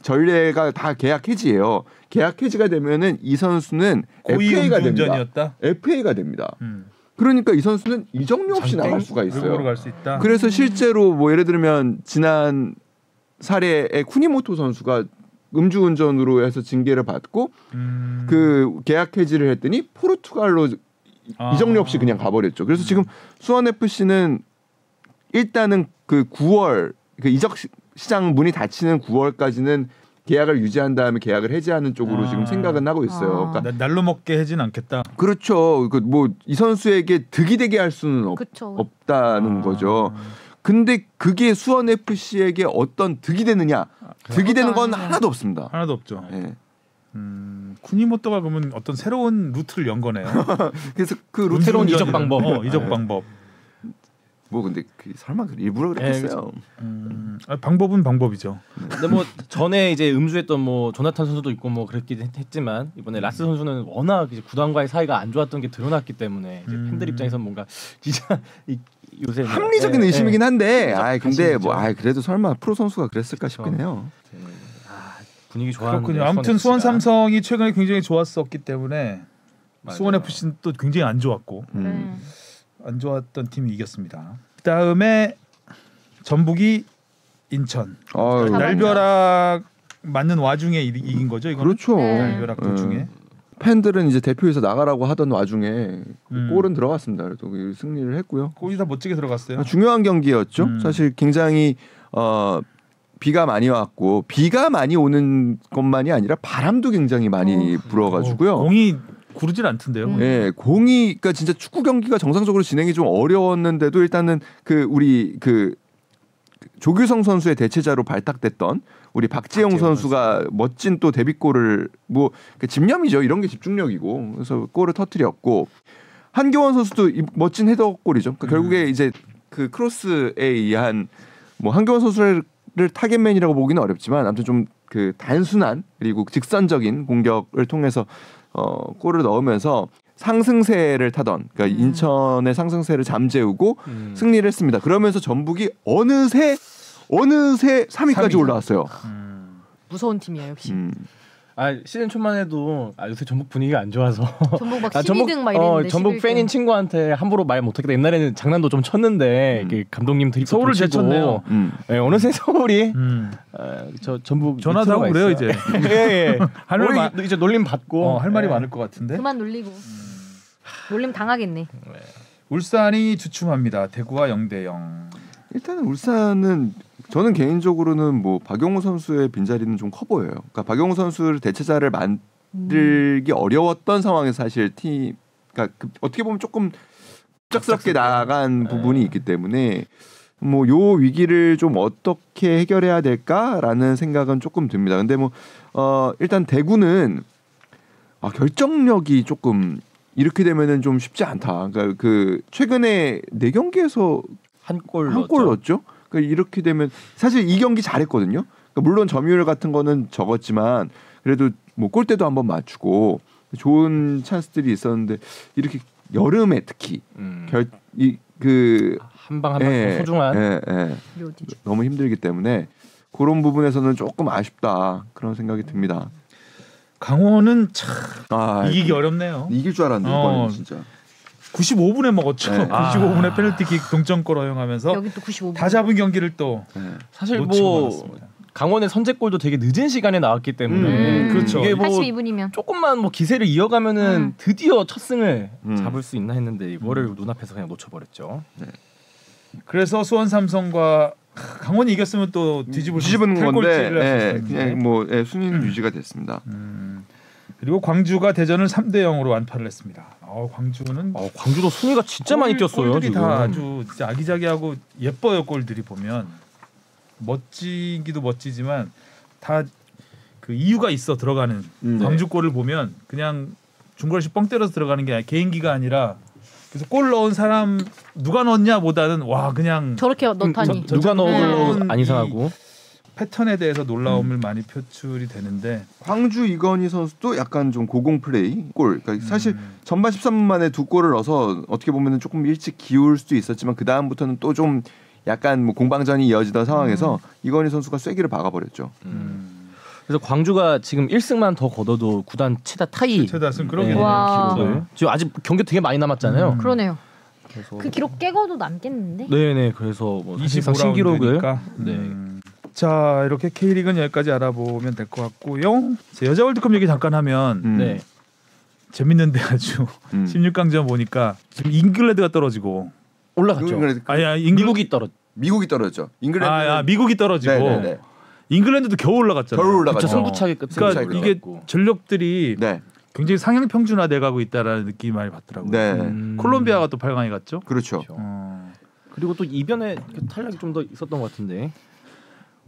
전례가 다 계약 해지예요. 계약 해지가 되면은 이 선수는 FA가 됩니다. FA가 됩니다. 그러니까 이 선수는 이적료 없이 나갈 수가 있어요. 갈 수 있다. 그래서 실제로 뭐 예를 들면 지난 사례에 쿠니모토 선수가 음주운전으로 해서 징계를 받고 그 계약 해지를 했더니 포르투갈로 이적료 없이 그냥 가버렸죠. 그래서 지금 수원 FC는 일단은 그 9월 그 이적 시장 문이 닫히는 9월까지는 계약을 유지한 다음에 계약을 해지하는 쪽으로 지금 생각은 하고 있어요. 그러니까 날로 먹게 해진 않겠다. 그렇죠. 그 뭐 이 선수에게 득이 되게 할 수는 없다는 거죠. 근데 그게 수원 FC에게 어떤 득이 되느냐? 득이 되는 건 하나도 없습니다. 하나도 없죠. 네. 쿠니모토가 그러면 어떤 새로운 루트를 연 거네요. 그래서 그 새로운 이적 방법. 이적 방법. 뭐 근데 설마 일부러 그랬겠어요. 방법은 방법이죠. 근데 뭐 전에 이제 음주했던 뭐 조나탄 선수도 있고 뭐 그랬긴 했지만 이번에 라스 선수는 워낙 이제 구단과의 사이가 안 좋았던 게 드러났기 때문에 이제 팬들 입장에서는 뭔가 진짜 요새 뭐, 합리적인 의심이긴 한데, 근데 뭐 그래도 설마 프로 선수가 그랬을까 싶긴 해요. 분위기 좋았는데. 그렇군요. 아무튼 수원 삼성이 최근에 굉장히 좋았었기 때문에 수원 FC는 또 굉장히 안 좋았고 안 좋았던 팀이 이겼습니다. 그다음에 전북이 인천 날벼락 맞는 와중에 이긴 거죠. 이거 그렇죠. 날벼락 도중에 팬들은 이제 대표에서 나가라고 하던 와중에 골은 들어갔습니다. 그래도 승리를 했고요. 골이 다 멋지게 들어갔어요. 중요한 경기였죠. 사실 굉장히 비가 많이 왔고 비가 많이 오는 것만이 아니라 바람도 굉장히 많이 불어가지고요. 공이 구르질 않던데요. 예, 공이 그러니까 진짜 축구 경기가 정상적으로 진행이 좀 어려웠는데도 일단은 우리 조규성 선수의 대체자로 발탁됐던 우리 박지영 선수가 멋진 또 데뷔골을 뭐 집념이죠. 이런 게 집중력이고 그래서 골을 터뜨렸고 한교원 선수도 멋진 헤더골이죠. 그러니까 결국에 이제 그 크로스에 의한 뭐 한교원 선수를 타겟맨이라고 보기는 어렵지만 아무튼 좀 그 단순한 그리고 직선적인 공격을 통해서 골을 넣으면서 상승세를 타던 그러니까 인천의 상승세를 잠재우고 승리를 했습니다. 그러면서 전북이 어느새 3위까지 올라왔어요. 무서운 팀이야 역시. 시즌 초만 해도 요새 전북 분위기가 안 좋아서 전북 막 12등 막 이랬는데 전북 11등. 팬인 친구한테 함부로 말 못하겠다. 옛날에는 장난도 좀 쳤는데 이게 감독님 드립 서울을 제쳤네요. 네, 어느새 서울이 저 전북 전화도 하고 그래요 이제. 예. 할 말 이제 놀림 받고 할 말이 많을 것 같은데. 그만 놀리고. 놀림 당하겠네. 울산이 주춤합니다. 대구와 0대0. 일단은 울산은 저는 개인적으로는 뭐 박용우 선수의 빈자리는 좀 커 보여요. 그러니까 박용우 선수를 대체자를 만들기 어려웠던 상황에서 사실 그러니까 어떻게 보면 조금 갑작스럽게 나간 부분이 있기 때문에 뭐 요 위기를 좀 어떻게 해결해야 될까라는 생각은 조금 듭니다. 근데 뭐 일단 대구는 결정력이 조금 이렇게 되면은 좀 쉽지 않다. 그러니까 최근에 4경기에서 한 골 넣었죠. 그러니까 이렇게 되면 사실 이 경기 잘했거든요. 그러니까 물론 점유율 같은 거는 적었지만 그래도 뭐 골대도 한번 맞추고 좋은 찬스들이 있었는데 이렇게 여름에 특히 한방 소중한 너무 힘들기 때문에 그런 부분에서는 조금 아쉽다 그런 생각이 듭니다. 강원은 참 이기기 어렵네요. 이길 줄 알았는데 이거는 진짜. 95분에 먹었죠. 네. 95분에 페널티킥 동점골 허용하면서 여기 또 95분. 다 잡은 경기를 또 사실 뭐 강원의 선제골도 되게 늦은 시간에 나왔기 때문에 그렇죠. 이게 뭐 82분이면 조금만 뭐 기세를 이어가면은 드디어 첫 승을 잡을 수 있나 했는데 이거를 눈앞에서 그냥 놓쳐버렸죠. 그래서 수원 삼성과 강원이 이겼으면 또 뒤집은 건데 그냥 뭐 순위는 유지가 됐습니다. 그리고 광주가 대전을 3대0으로 완파를 했습니다. 광주도 순위가 진짜 많이 뛰었어요. 골들이 지금. 다 아주 진짜 아기자기하고 예뻐요. 골들이 보면 멋지기도 멋지지만 다 그 이유가 있어 들어가는 광주 골을 보면 그냥 중거리슛 뻥 때려서 들어가는 게 아니라 개인기가 아니라 그래서 골 넣은 사람 누가 넣었냐보다는 와 그냥 저렇게 넣다니 누가 넣어도 안 이상하고 패턴에 대해서 놀라움을 많이 표출이 되는데 광주 이건희 선수도 약간 좀 고공 플레이 골. 그러니까 사실 전반 13분 만에 2골을 넣어서 어떻게 보면은 조금 일찍 기울 수도 있었지만 그 다음부터는 또 좀 약간 뭐 공방전이 이어지던 상황에서 이건희 선수가 쐐기를 박아버렸죠. 그래서 광주가 지금 1승만 더 거둬도 구단 최다 타이. 최다 승 그러게 기록을. 지금 아직 경기 되게 많이 남았잖아요. 그러네요. 그래서 그 기록 깨고도 남겠는데. 네네. 그래서 뭐 25 신기록을. 자 이렇게 K리그는 여기까지 알아보면 될 것 같고요. 여자 월드컵 얘기 잠깐 하면 재밌는데 아주 16강전 보니까 지금 잉글랜드가 떨어지고 올라갔죠. 미국이 떨어졌죠. 잉글랜드 미국이 떨어지고 네네네. 잉글랜드도 겨우 올라갔잖아요. 겨우 올라갔죠. 승부차기 끝. 그러니까 이게 전력들이 굉장히 상향 평준화 돼가고 있다라는 느낌이 많이 받더라고요. 콜롬비아가 또 8강에 갔죠. 그렇죠. 그리고 또 이변에 탈락이 좀 더 있었던 것 같은데.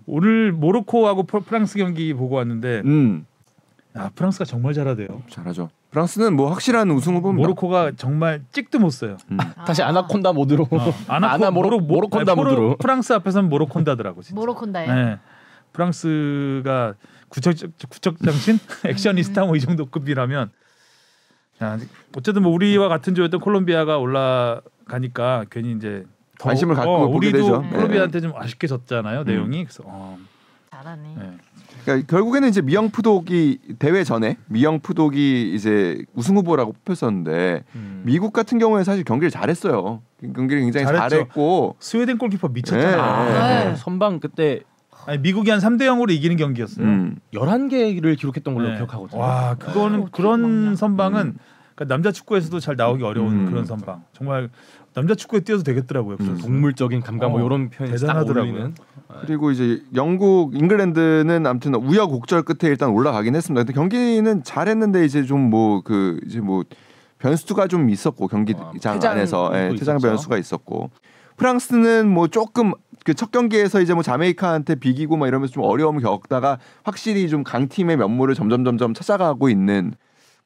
오늘 모로코하고 프랑스 경기 보고 왔는데 프랑스가 정말 잘하대요. 잘하죠. 프랑스는 뭐 확실한 우승 후보입니다. 모로코가 정말 찍도 못 써요. 다시 아나콘다 모드로. 모로콘다 모드로. 프랑스 앞에서는 모로콘다더라고. 진짜. 모로콘다예요. 네. 프랑스가 구척장신 액션이스타 뭐 이 정도 급이라면 어쨌든 뭐 우리와 같은 조였던 콜롬비아가 올라가니까 괜히 이제 더 관심을 갖고 보게 우리도 되죠. 콜롬비아한테 좀 아쉽게 졌잖아요. 내용이. 그래서 잘하네. 그러니까 결국에는 이제 미영푸독이 대회 전에 미영푸독이 이제 우승 후보라고 뽑혔었는데 미국 같은 경우에 사실 경기를 잘했어요. 경기를 굉장히 잘했고 스웨덴 골키퍼 미쳤잖아. 선방 그때 미국이 한 3대0으로 이기는 경기였어요. 11개를 기록했던 걸로 기억하거든요. 와, 그거는 그런 선방은 그러니까 남자 축구에서도 잘 나오기 어려운 그런 선방. 정말 남자 축구에 뛰어도 되겠더라고요. 그래서 동물적인 감각 뭐 이런 표현이 딱 대단하더라고요. 어울리는. 그리고 이제 영국, 잉글랜드는 아무튼 우여곡절 끝에 일단 올라가긴 했습니다. 근데 경기는 잘했는데 이제 좀 뭐 그 이제 뭐 변수가 좀 있었고 경기장 안에서 퇴장 변수가 있었고 프랑스는 뭐 조금 그 첫 경기에서 이제 뭐 자메이카한테 비기고 막 이러면서 좀 어려움을 겪다가 확실히 좀 강팀의 면모를 점점 찾아가고 있는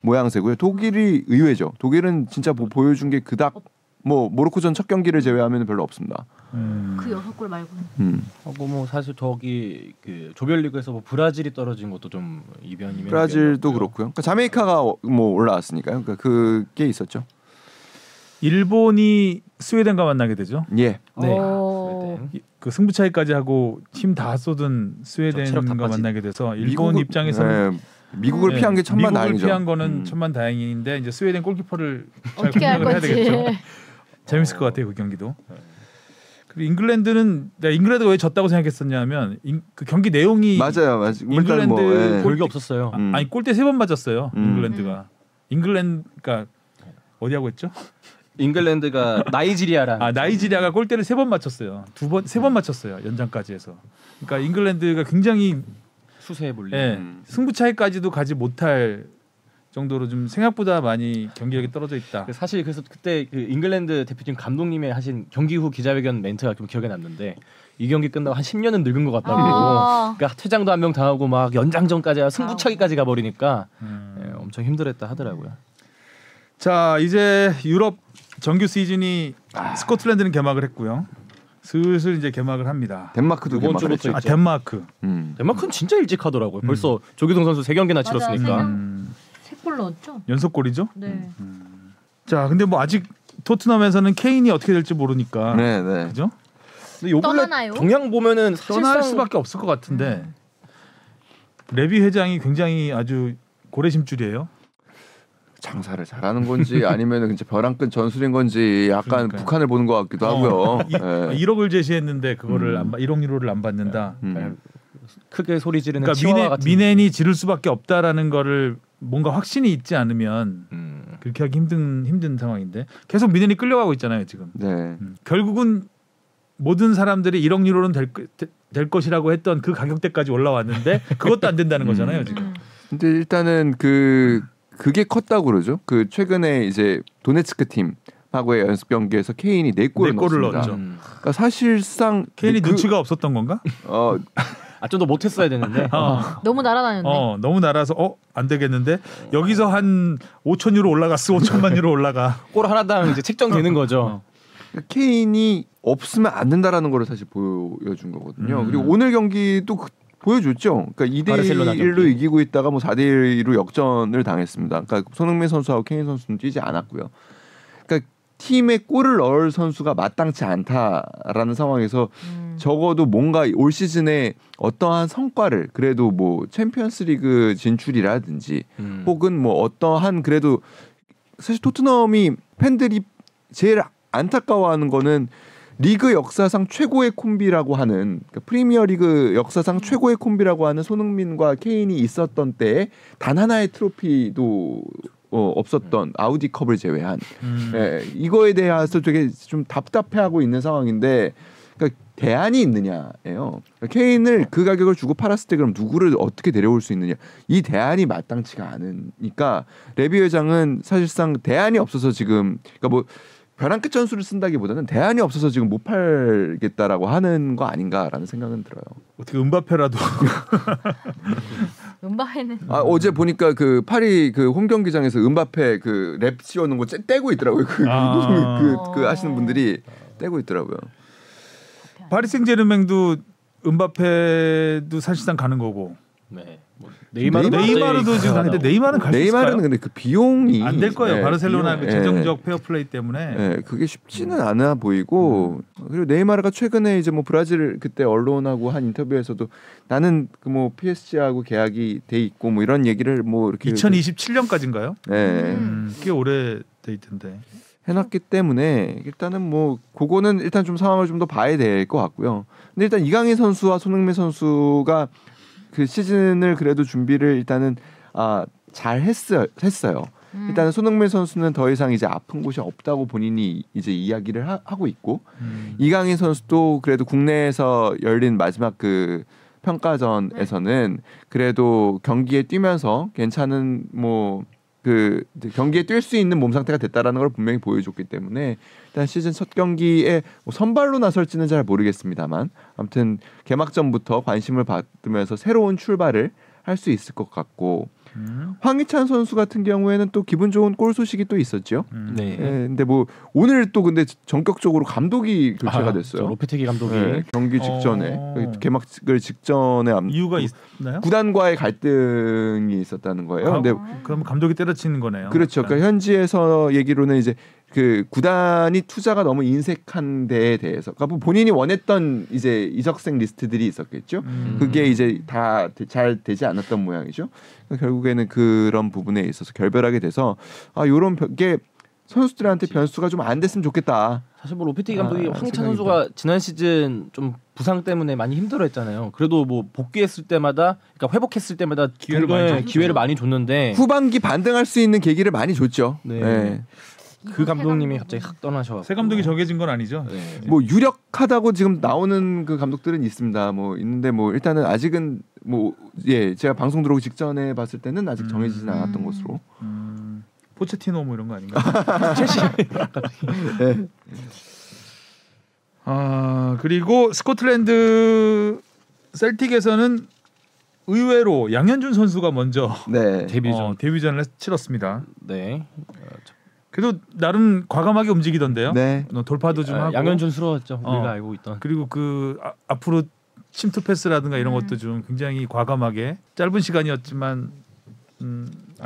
모양새고요. 독일이 의외죠. 독일은 진짜 뭐 보여준 게 그닥 뭐 모로코전 첫 경기를 제외하면 별로 없습니다. 그 6골 말고는. 하고 뭐 사실 저기 그 조별리그에서 뭐 브라질이 떨어진 것도 좀 이변이면 브라질도 그렇고요. 그러니까 자메이카가 뭐 올라왔으니까요. 그러니까 그게 있었죠. 일본이 스웨덴과 만나게 되죠. 예. 네. 그 승부 차이까지 하고 힘 다 쏟은 체력 다 스웨덴과 빠진. 만나게 돼서 일본 입장에서는 미국을 피한 게 천만 다행이죠. 미국을 피한 거는 천만 다행인데 이제 스웨덴 골키퍼를 잘 어떻게 할 공략을 해야 건지. 되겠죠. 재밌을 것 같아요 그 경기도. 그리고 잉글랜드는 내가 잉글랜드가 왜 졌다고 생각했었냐면 그 경기 내용이 맞아요. 잉글랜드 별게 없었어요. 아니 골대 3번 맞았어요. 음. 잉글랜드가. 잉글랜드가 어디하고 했죠? 잉글랜드가 나이지리아랑 나이지리아가 골대를 3번 맞췄어요. 3번 맞췄어요. 연장까지 해서. 그러니까 잉글랜드가 굉장히 수세에 몰린. 승부 차이까지도 가지 못할 정도로 좀 생각보다 많이 경기력이 떨어져 있다. 사실 그래서 그때 그 잉글랜드 대표팀 감독님의 하신 경기 후 기자회견 멘트가 좀 기억에 남는데 이 경기 끝나고 한 10년은 늙은 것 같다고. 그러니까 퇴장도 한 명 당하고 막 연장전까지 승부차기까지 가버리니까 엄청 힘들었다 하더라고요. 자 이제 유럽 정규 시즌이 스코틀랜드는 개막을 했고요. 슬슬 이제 개막을 합니다. 덴마크도 이번 개막을 주부터 했죠. 덴마크. 덴마크는 진짜 일찍 하더라고요. 벌써 조기동 선수 3경기나 치렀으니까. 3골 넣었죠? 연속골이죠. 네. 자 근데 뭐 아직 토트넘에서는 케인이 어떻게 될지 모르니까. 네. 그죠? 근데 요 근래 떠나나요? 경향 보면은 떠날 사실상 수밖에 없을 것 같은데 레비 회장이 굉장히 아주 고래심줄이에요. 장사를 잘하는 건지 아니면 이제 벼랑 끝 전술인 건지 약간 그러니까요. 북한을 보는 것 같기도 하고요. 1억을 제시했는데 그거를 1억 유로를 안 받는다. 크게 소리 지르는 그러니까 치와와 같은. 미넨이 지를 수밖에 없다라는 거를 뭔가 확신이 있지 않으면 그렇게 하기 힘든 상황인데 계속 미넨이 끌려가고 있잖아요 지금. 네. 결국은 모든 사람들이 1억 유로는 될 것이라고 했던 그 가격대까지 올라왔는데 그것도 안 된다는 거잖아요 지금. 근데 일단은 그게 컸다고 그러죠. 그 최근에 이제 도네츠크 팀하고의 연습 경기에서 케인이 4골을 넣었습니다. 넣었죠. 그러니까 사실상 케인이 눈치가 없었던 건가? 좀 더 못했어야 되는데. 너무 날아다녔네. 너무 날아서 안 되겠는데 여기서 한 5천 유로 올라갔어. 5천만 유로 올라가. 골 하나당 이제 책정되는 거죠. 케인이 없으면 안 된다라는 걸 사실 보여준 거거든요. 그리고 오늘 경기도 보여줬죠. 그러니까 2대1로 이기고 있다가 뭐 4대1로 역전을 당했습니다. 그러니까 손흥민 선수하고 케인 선수는 뛰지 않았고요. 그러니까 팀에 골을 넣을 선수가 마땅치 않다라는 상황에서 적어도 뭔가 올 시즌에 어떠한 성과를 그래도 뭐 챔피언스리그 진출이라든지 혹은 뭐 어떠한 그래도 사실 토트넘이 팬들이 제일 안타까워하는 거는 리그 역사상 최고의 콤비라고 하는 그러니까 프리미어리그 역사상 최고의 콤비라고 하는 손흥민과 케인이 있었던 때에 단 하나의 트로피도 없었던 아우디컵을 제외한 이거에 대해서 되게 좀 답답해하고 있는 상황인데 그러니까 대안이 있느냐예요. 그러니까 케인을 그 가격을 주고 팔았을 때 그럼 누구를 어떻게 데려올 수 있느냐 이 대안이 마땅치가 않으니까 레비 회장은 사실상 대안이 없어서 지금 그러니까 뭐 벼랑 끝 전술을 쓴다기보다는 대안이 없어서 지금 못 팔겠다라고 하는 거 아닌가라는 생각은 들어요. 어떻게 은바페라도 은바페는 어제 보니까 그 파리 그 홈 경기장에서 은바페 그 랩 씌워놓은 거 떼고 있더라고요. 그 하시는 분들이 떼고 있더라고요. 파리 생제르맹도 은바페도 사실상 가는 거고. 네. 뭐 네이마르도 지금 가는데 네이마르는 갈 수 있을까요? 네이마르는 근데 그 비용이 안 될 거예요. 바르셀로나 그 재정적 페어플레이 때문에. 그게 쉽지는 않아 보이고 그리고 네이마르가 최근에 이제 뭐 브라질 그때 언론하고 한 인터뷰에서도 나는 그 뭐 PSG하고 계약이 돼 있고 뭐 이런 얘기를 뭐 이렇게 2027년까지인가요? 꽤 오래 돼 있던데. 해놨기 때문에 일단은 뭐 그거는 일단 좀 상황을 좀 더 봐야 될 것 같고요. 근데 일단 이강인 선수와 손흥민 선수가 그 시즌을 그래도 준비를 일단은 잘 했어요. 일단은 손흥민 선수는 더 이상 이제 아픈 곳이 없다고 본인이 이제 이야기를 하고 있고 이강인 선수도 그래도 국내에서 열린 마지막 그 평가전에서는 그래도 경기에 뛰면서 괜찮은 뭐 그 경기에 뛸 수 있는 몸 상태가 됐다라는 걸 분명히 보여줬기 때문에 일단 시즌 첫 경기에 뭐 선발로 나설지는 잘 모르겠습니다만 아무튼 개막전부터 관심을 받으면서 새로운 출발을 할 수 있을 것 같고 황희찬 선수 같은 경우에는 또 기분 좋은 골 소식이 또 있었죠. 네. 예, 근데 뭐 오늘 또 근데 전격적으로 감독이 교체가 됐어요. 로페테기 감독이 예, 경기 직전에 개막을 직전에 이유가 있나요? 구단과의 갈등이 있었다는 거예요. 근데 그럼 감독이 때려치는 거네요. 그렇죠. 그러니까 현지에서 얘기로는 이제 그 구단이 투자가 너무 인색한 데에 대해서, 그러니까 본인이 원했던 이제 이적생 리스트들이 있었겠죠. 그게 이제 다 잘 되지 않았던 모양이죠. 그러니까 결국에는 그런 부분에 있어서 결별하게 돼서 요런 게 선수들한테 변수가 좀 안 됐으면 좋겠다. 사실 뭐 로페테기 감독이 황희찬 생각입니다. 선수가 지난 시즌 좀 부상 때문에 많이 힘들어했잖아요. 그래도 뭐 복귀했을 때마다, 그러니까 회복했을 때마다 기회를 많이 줬는데 후반기 반등할 수 있는 계기를 많이 줬죠. 네. 네. 그 감독님이 갑자기 확 떠나셔. 새 감독이 정해진 건 아니죠. 네. 뭐 유력하다고 지금 나오는 그 감독들은 있습니다. 뭐 있는데 뭐 일단은 아직은 뭐 제가 방송 들어오기 직전에 봤을 때는 아직 정해지진 않았던 것으로. 포체티노 뭐 이런 거 아닌가? 네. 그리고 스코틀랜드 셀틱에서는 의외로 양현준 선수가 먼저 네. 데뷔전을 치렀습니다. 네. 그래도 나름 과감하게 움직이던데요. 네. 돌파도 좀 하고. 양현준스러웠죠. 우리가 알고 있던. 그리고 그 앞으로 침투 패스라든가 이런 것도 좀 굉장히 과감하게, 짧은 시간이었지만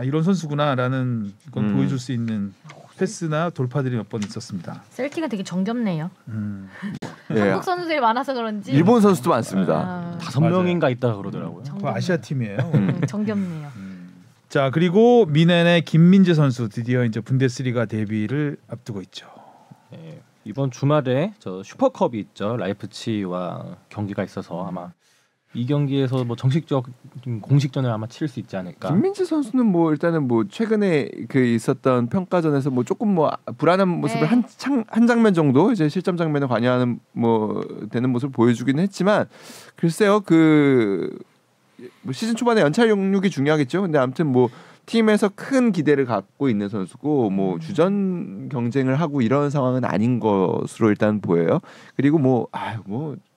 이런 선수구나라는 걸 보여줄 수 있는 패스나 돌파들이 몇 번 있었습니다. 셀틱은 되게 정겹네요. 예. 한국 선수들이 많아서 그런지 일본 선수도 많습니다. 5명인가 있다 그러더라고요. 그 아시아 팀이에요. 정겹네요. 자, 그리고 미넨의 김민재 선수 드디어 이제 분데스리가 데뷔를 앞두고 있죠. 네. 이번 주말에 저 슈퍼컵이 있죠. 라이프치히와 경기가 있어서 아마 이 경기에서 뭐 정식적 공식전을 아마 치를 수 있지 않을까. 김민재 선수는 뭐 일단은 뭐 최근에 그 있었던 평가전에서 뭐 조금 뭐 불안한 모습을 한 장면 정도 이제 실점 장면에 관여하는 뭐 되는 모습을 보여주기는 했지만, 글쎄요 뭐 시즌 초반에 연차 용육이 중요하겠죠. 근데 아무튼 뭐 팀에서 큰 기대를 갖고 있는 선수고 뭐 주전 경쟁을 하고 이런 상황은 아닌 것으로 일단 보여요. 그리고 뭐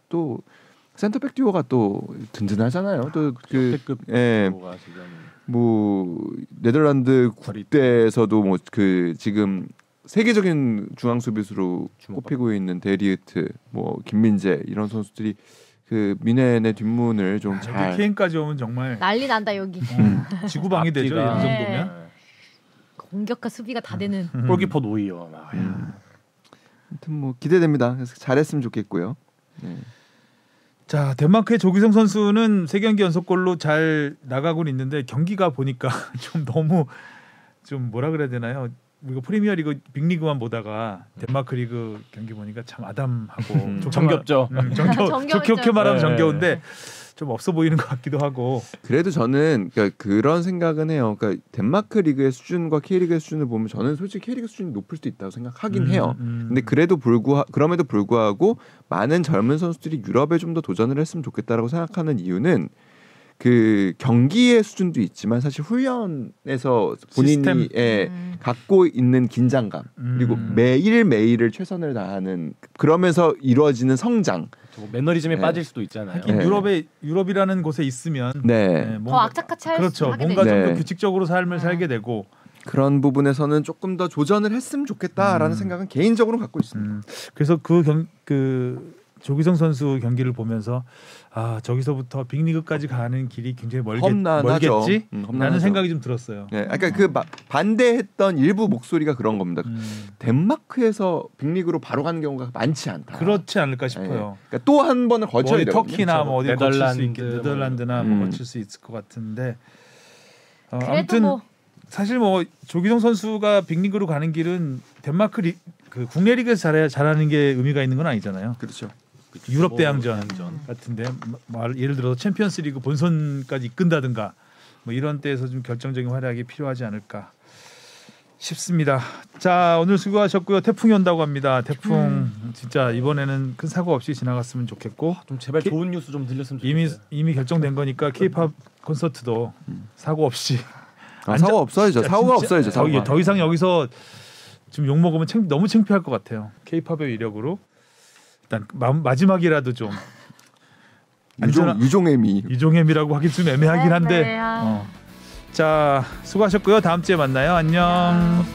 또 센터백 듀오가 또 든든하잖아요. 또 그 뭐 네덜란드 국대에서도 뭐 그 지금 세계적인 중앙 수비수로 꼽히고 있는 데리흐트, 뭐 김민재 이런 선수들이 그 미넨의 뒷문을 좀 잘. 케인까지 오면 정말 난리 난다 여기. 지구방위 되죠. 이 정도면. 공격과 수비가 다 되는. 골키퍼 노이어. 아무튼 뭐 기대됩니다. 그래서 잘했으면 좋겠고요. 네. 자, 덴마크의 조기성 선수는 3경기 연속골로 잘 나가고는 있는데 경기가 보니까 좀 너무 좀 뭐라 그래야 되나요? 우리가 프리미어리그 빅리그만 보다가 덴마크 리그 경기 보니까 참 아담하고 정겹죠. 좋게 말하면 네. 정겨운데 좀 없어 보이는 것 같기도 하고. 그래도 저는 그러니까 그런 생각은 해요. 그러니까 덴마크 리그의 수준과 K리그의 수준을 보면 저는 솔직히 K리그 수준이 높을 수도 있다고 생각하긴 해요. 근데 그럼에도 불구하고 많은 젊은 선수들이 유럽에 좀 더 도전을 했으면 좋겠다라고 생각하는 이유는 그 경기의 수준도 있지만 사실 훈련에서 본인이 갖고 있는 긴장감, 그리고 매일매일을 최선을 다하는, 그러면서 이루어지는 성장. 매너리즘에 빠질 수도 있잖아요. 유럽이라는 곳에 있으면 더 악착같이 그렇죠. 뭔가 좀 더 규칙적으로 삶을 살게 되고, 그런 부분에서는 조금 더 조전을 했으면 좋겠다라는 생각은 개인적으로 갖고 있습니다. 그래서 그 조기성 선수 경기를 보면서 저기서부터 빅리그까지 가는 길이 굉장히 멀겠지라는 생각이 좀 들었어요. 네, 그러니까 그 반대했던 일부 목소리가 그런 겁니다. 덴마크에서 빅리그로 바로 가는 경우가 많지 않다. 그렇지 않을까 싶어요. 그러니까 또 한 번을 거쳐야 되거든요. 터키나 뭐 어디 네덜란드나 뭐 거칠 수 있을 것 같은데 아무튼 사실 뭐 조기성 선수가 빅리그로 가는 길은 덴마크 그 국내 리그에서 잘하는 게 의미가 있는 건 아니잖아요. 그렇죠. 유럽 대항전 같은데 예를 들어서 챔피언스리그 본선까지 이끈다든가 뭐 이런 때에서 좀 결정적인 활약이 필요하지 않을까. 쉽습니다. 자 오늘 수고하셨고요. 태풍이 온다고 합니다. 태풍 진짜 이번에는 큰 사고 없이 지나갔으면 좋겠고 좀 제발 좋은 뉴스 좀 들렸으면 좋겠어요. 이미 결정된 거니까 K-팝 콘서트도 사고 없이 사고 없어야죠. 사고가 없어야죠. 사고가. 더 이상 여기서 지금 욕 먹으면 너무 창피할 것 같아요. K-팝의 위력으로 일단 마지막이라도 좀 유종애미라고 하기 좀 애매하긴 한데 네. 자 수고하셨고요. 다음 주에 만나요. 안녕.